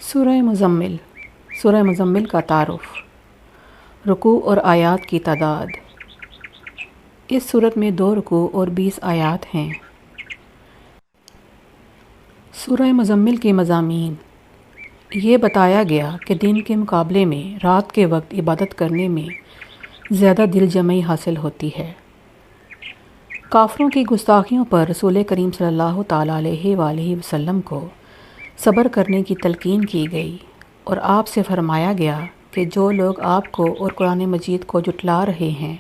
سورہ مزمل سورہ مزمل کا تعارف۔ رکوع اور آیات کی تعداد۔ اس صورت میں 2 رکوع اور 20 آیات ہیں۔ سورہ مزمل کے مضامین۔ یہ بتایا گیا کہ دن کے مقابلے میں رات کے وقت عبادت کرنے میں زیادہ دل جمعی حاصل ہوتی ہے۔ کافروں کی گستاخیوں پر رسول کریم صلی اللہ تعالیٰ علیہ وآلہ وسلم کو صبر کرنے کی تلقین کی گئی اور آپ سے فرمایا گیا کہ جو لوگ آپ کو اور قرآن مجید کو جھٹلا رہے ہیں،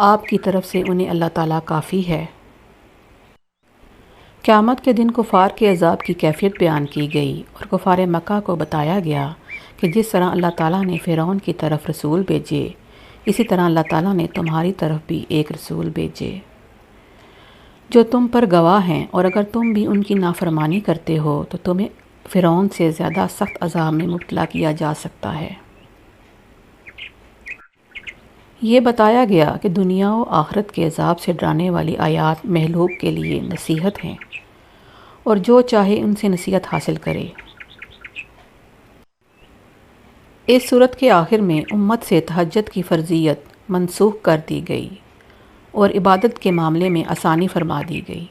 آپ کی طرف سے انہیں اللہ تعالیٰ کافی ہے۔ قیامت کے دن کفار کے عذاب کی کیفیت بیان کی گئی اور کفار مکہ کو بتایا گیا کہ جس طرح اللہ تعالیٰ نے فرعون کی طرف رسول بھیجے، اسی طرح اللہ تعالیٰ نے تمہاری طرف بھی ایک رسول بھیجے جو تم پر گواہ ہیں، اور اگر تم بھی ان کی نافرمانی کرتے ہو تو تمہیں فرعون سے زیادہ سخت عذاب میں مبتلا کیا جا سکتا ہے۔ یہ بتایا گیا کہ دنیا و آخرت کے عذاب سے ڈرانے والی آیات مہلوک کے لیے نصیحت ہیں اور جو چاہے ان سے نصیحت حاصل کرے۔ اس صورت کے آخر میں امت سے تہجد کی فرضیت منسوخ کر دی گئی اور عبادت کے معاملے میں آسانی فرما دی گئی۔